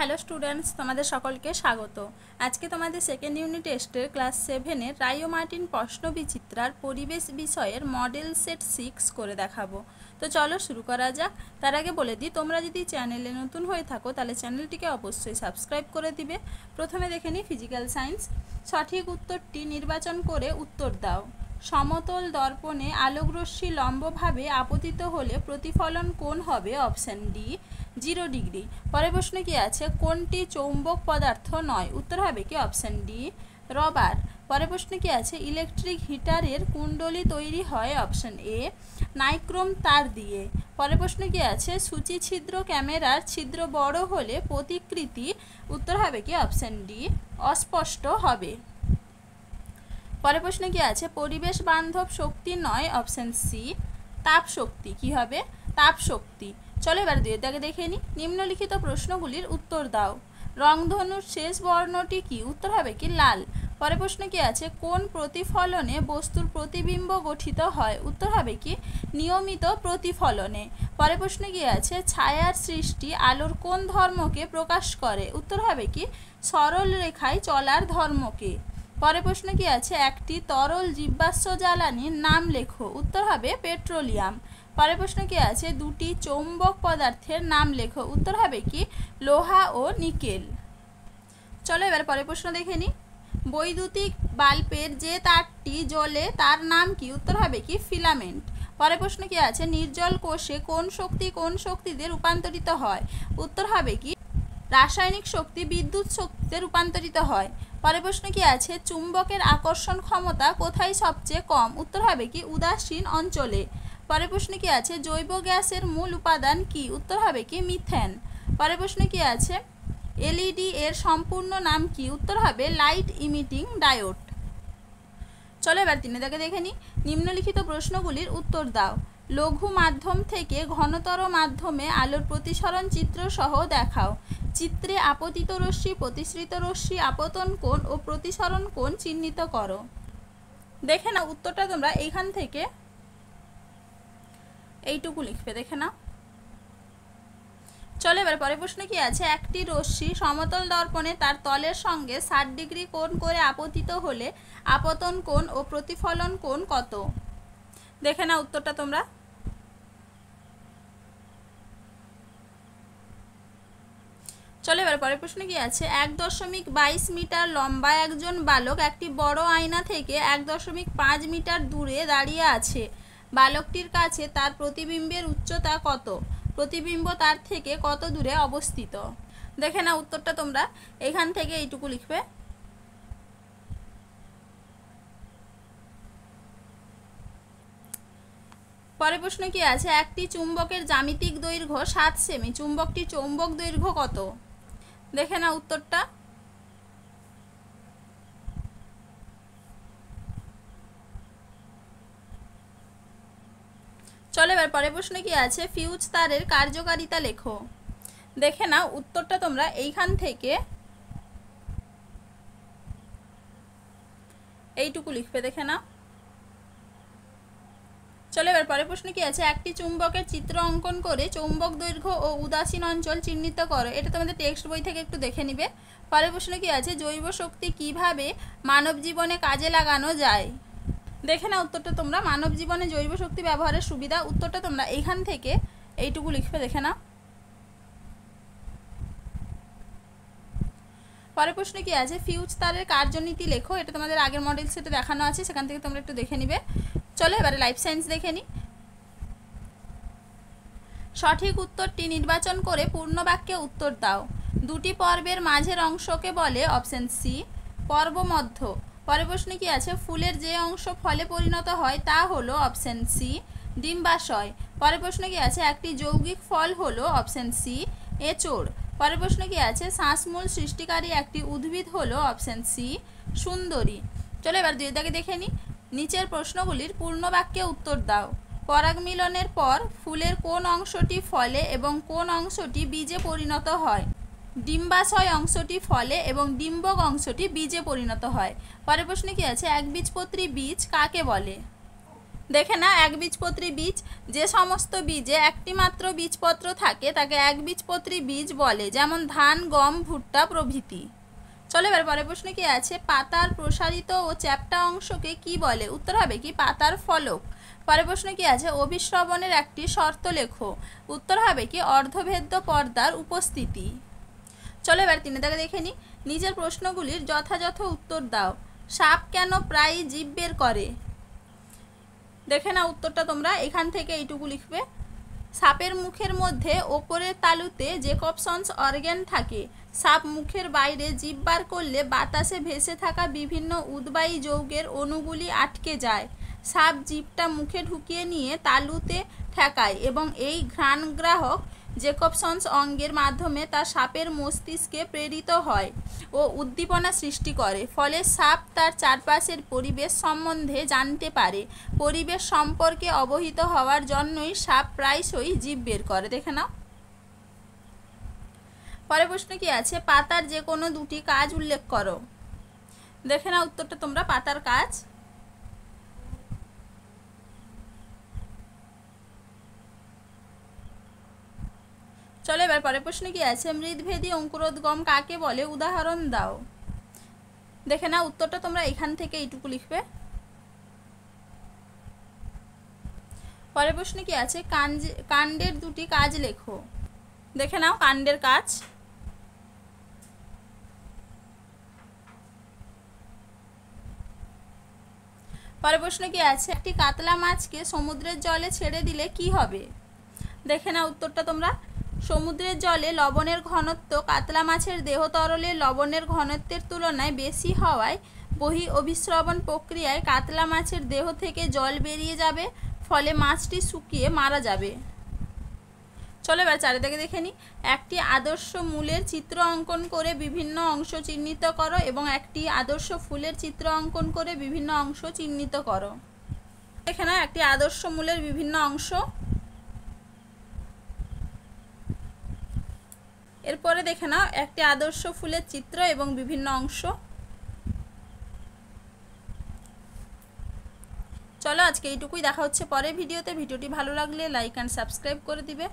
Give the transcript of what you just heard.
Hello students, তোমাদের সকলকে স্বাগত। আজকে তোমাদের সেকেন্ড ইউনিট টেস্টের ক্লাস 7-এর রায় ও মার্টিন প্রশ্ন বিচিত্রার পরিবেশ বিষয়ের মডেল সেট 6 করে দেখাবো। তো চলো শুরু করা যাক। তার আগে বলে দিই, তোমরা যদি চ্যানেলে নতুন হয়ে থাকো তাহলে চ্যানেলটিকে অবশ্যই সাবস্ক্রাইব করে দিবে। প্রথমে দেখে নিই ফিজিক্যাল সায়েন্স। সঠিক উত্তরটি নির্বাচন করে উত্তর দাও। সমতল দর্পণে আলোকরশ্মি লম্বভাবে আপতিত হলে প্রতিফলন কোণ হবে? Option D 0 degree. পরের প্রশ্ন কি আছে? কোনটি চৌম্বক পদার্থ নয়? উত্তর হবে কি? Option D rubber. পরের প্রশ্ন কি আছে? ইলেকট্রিক হিটারের কুণ্ডলী তৈরি হয়? অপশন এ নাইক্রোম তার দিয়ে। পরের প্রশ্ন কি আছে? সূচি ছিদ্র ক্যামেরার ছিদ্র বড় হলে প্রতিকৃতি উত্তর হবে কি? অপশন ডি অস্পষ্ট হবে। পরের প্রশ্ন কি আছে? পরিবেশ বান্ধব শক্তি নয়? অপশন সি তাপ শক্তি। কি হবে? তাপ শক্তি। চলো এবার দুইটাকে দেখে নিই। নিম্নলিখিত প্রশ্নগুলির উত্তর দাও। রংধনুর শেষ বর্ণটি কি? উত্তর হবে কি? লাল। পরের প্রশ্ন কি আছে? কোন প্রতিফলনে বস্তুর প্রতিবিম্ব গঠিত হয়? উত্তর হবে কি? নিয়মিত প্রতিফলনে। পরের প্রশ্ন কি আছে? ছায়ার সৃষ্টি আলোর কোন ধর্মকে প্রকাশ করে? উত্তর হবে কি? সরল রেখায় চলার ধর্মকে। পরের প্রশ্ন কি আছে? একটি তরল জীবাশ্ম জ্বালানির নাম লেখো। উত্তর হবে পেট্রোলিয়াম। পরের প্রশ্ন কি আছে? দুটি চৌম্বক পদার্থের নাম লেখো। উত্তর হবে কি? লোহা ও নিকেল। চলো এবার পরের প্রশ্ন দেখে নিই। বৈদ্যুতিক বাল্বের যে তারটি জ্বলে তার নাম কি? উত্তর হবে কি? ফিলামেন্ট। পরের প্রশ্ন কি আছে? নির্জল কোষে কোন শক্তিতে রূপান্তরিত হয়? উত্তর হবে কি? রাসায়নিক শক্তি বিদ্যুৎ শক্তিতে রূপান্তরিত হয়। পরের প্রশ্ন কি আছে? চুম্বকের আকর্ষণ ক্ষমতা কোথায় সবচেয়ে কম? উত্তর হবে কি? উদাসীন অঞ্চলে। পরের প্রশ্ন কি আছে? জৈব গ্যাসের মূল উপাদান কি? উত্তর হবে কি? মিথেন। পরের প্রশ্ন কি আছে? এলইডি এর সম্পূর্ণ নাম কি? উত্তর হবে লাইট ইমিটিং ডায়োড। চলো এবার তিনটাকে দেখে নিই। নিম্নলিখিত প্রশ্নগুলির উত্তর দাও। লঘু মাধ্যম থেকে ঘনতর মাধ্যমে আলোর প্রতিসরণ চিত্র সহ দেখাও। চিত্রে আপতিত রশ্মি, প্রতিসৃত রশ্মি, আপতন কোণ ও প্রতিসরণ কোণ চিহ্নিত করো। দেখে নাও উত্তরটা তোমরা এইখান থেকে এইটুকু লিখবে, দেখে নাও। চলো এবার পরের প্রশ্ন কি আছে? একটি রশ্মি সমতল দর্পণে তার তলের সঙ্গে 60 ডিগ্রি কোণ করে আপতিত হলে আপতন কোণ ও প্রতিফলন কোণ কত? দেখে নাও উত্তরটা তোমরা। চলো এবার পরের প্রশ্ন কি আছে? 1.22 মিটার লম্বা একজন বালক একটি বড় আয়না থেকে 1.5 মিটার দূরে দাঁড়িয়ে আছে। বালকটির কাছে তার প্রতিবিম্বের উচ্চতা কত? প্রতিবিম্ব তার থেকে কত দূরে অবস্থিত? দেখে না উত্তরটা তোমরা এখান থেকে এইটুকু লিখবে। পরের প্রশ্ন কি আছে? একটি চুম্বকের জ্যামিতিক দৈর্ঘ্য 7 সেমি। চুম্বকটির চৌম্বক দৈর্ঘ্য কত? দেখে না উত্তরটা। চলো এবার পরের প্রশ্ন কি আছে? ফিউজ তারের কার্যকারিতা লেখো। দেখে নাও উত্তরটা তোমরা এইখান থেকে এইটুকু লিখবে, দেখে নাও। চলো এবার পরের প্রশ্ন কি আছে? একটি চুম্বকের চিত্র অঙ্কন করে চৌম্বক দৈর্ঘ্য ও উদাসীন অঞ্চল চিহ্নিত করো। এটা তোমাদের টেক্সট বই থেকে একটু দেখে নিবে। পরের প্রশ্ন কি আছে? জৈব শক্তি কিভাবে মানব জীবনে কাজে লাগানো যায়? দেখে না উত্তরটা তোমরা। মানব জীবনে জৈব শক্তি ব্যবহারের সুবিধা। উত্তরটা তোমরা এইখান থেকে এইটুকু লিখবে, দেখে নাও। পরের প্রশ্ন কি আছে? ফিউজ তারের কার্যনীতি লেখো। এটা তোমাদের আগের মডেল সেটে দেখানো আছে, সেখান থেকে তোমরা একটু দেখে নিবে। চলো এবারে লাইফ সায়েন্স দেখে নিই। সঠিক উত্তরটি নির্বাচন করে পূর্ণ বাক্যে উত্তর দাও। দুটি পর্বের মাঝের অংশকে বলে? অপশন সি পর্ব মধ্য। পরের প্রশ্ন কি আছে? ফুলের যে অংশ ফলে পরিণত হয় তা হলো? অপশন সি ডিম্বাশয়। পরের প্রশ্ন কি আছে? একটি যৌগিক ফল হলো? অপশন সি এঁচোড়। পরের প্রশ্ন কি আছে? শ্বাসমূল সৃষ্টিকারী একটি উদ্ভিদ হলো? অপশন সি সুন্দরী। চলো এবার দুইটাকে দেখে নিই। নিচের প্রশ্নগুলির পূর্ণ বাক্যে উত্তর দাও। পরাগ মিলনের পর ফুলের কোন অংশটি ফলে এবং কোন অংশটি বীজে পরিণত হয়? ডিম্বাশয় অংশটি ফলে এবং ডিম্বক অংশটি বীজে পরিণত হয়। পরের প্রশ্নে কি আছে? একবীজপত্রী বীজ কাকে বলে? দেখে না একবীজপত্রী বীজ, যে সমস্ত বীজে একটি মাত্র বীজপত্র থাকে তাকে একবীজপত্রী বীজ বলে, যেমন ধান, গম, ভুট্টা প্রভৃতি। চলো এবার পরের প্রশ্ন কি আছে, পাতার প্রসারিত ও চ্যাপ্টা অংশকে কি বলে? উত্তর হবে কি পাতার ফলক। পরের প্রশ্ন কি আছে, অভিশ্রবণের একটি শর্ত লেখো। উত্তর হবে কি অর্ধভেদ্য পর্দার উপস্থিতি। চলো এবার 3 দাগে দেখে নি, নিজের প্রশ্নগুলির যথাযথ উত্তর দাও। সাপ কেন প্রায়ই জিভ বের করে? দেখে না উত্তরটা তোমরা এখান থেকে এইটুকু লিখবে। সাপের মুখের মধ্যে ওপরের তালুতে জেকবসন্স অর্গ্যান থাকে। সাপ মুখের বাইরে জিভ বার করলে বাতাসে ভেসে থাকা বিভিন্ন উদ্বায়ী যৌগের অণুগুলি আটকে যায়। সাপ জিভটা মুখে ঢুকিয়ে নিয়ে তালুতে ঠেকায় এবং এই ঘ্রাণগ্রাহক জেকবসন্স অঙ্গের মাধ্যমে তা সাপের মস্তিষ্কে প্রেরিত হয় ও উদ্দীপনা সৃষ্টি করে। ফলে সাপ তার চারপাশের পরিবেশ সম্বন্ধে জানতে পারে। পরিবেশ সম্পর্কে অবহিত হওয়ার জন্যই সাপ প্রায়শই জিভ বের করে। দেখে নাও পরের প্রশ্ন কি আছে, পাতার যে কোনো দুটি কাজ উল্লেখ করো। দেখে নাও উত্তরটা তোমরা, পাতার কাজ। চলো এবার পরের প্রশ্ন কি আছে, মৃদভেদী অঙ্কুরোদ্গম কাকে বলে? উদাহরণ দাও। দেখে নাও উত্তরটা তোমরা এখান থেকে এইটুকু লিখবে। পরের প্রশ্ন কি আছে, কাণ্ডের দুটি কাজ লেখো। দেখে নাও কাণ্ডের কাজ। পরের প্রশ্ন কি আছে, একটি কাতলা মাছকে সমুদ্রের জলে ছেড়ে দিলে কি হবে? দেখে নাও উত্তরটা তোমরা, সমুদ্রের জলে লবণের ঘনত্ব কাতলা মাছের দেহ তরলে লবণের ঘনত্বের তুলনায় বেশি হওয়ায় বহি অভিস্রবণ প্রক্রিয়ায় কাতলা মাছের দেহ থেকে জল বেরিয়ে যাবে, ফলে মাছটি শুকিয়ে মারা যাবে। চলো এবার 4 দাগে দেখে নিই, একটি আদর্শ মূলের চিত্র অঙ্কন করে বিভিন্ন অংশ চিহ্নিত করো এবং একটি আদর্শ ফুলের চিত্র অঙ্কন করে বিভিন্ন অংশ চিহ্নিত করো। দেখে নাও একটি আদর্শ মূলের বিভিন্ন অংশ। এরপরে দেখে নাও একটি আদর্শ ফুলের চিত্র এবং বিভিন্ন অংশ। চলো আজকে এইটুকুই, দেখা হচ্ছে পরের ভিডিওতে। ভিডিওটি ভালো লাগলে লাইক অ্যান্ড সাবস্ক্রাইব করে দিবে।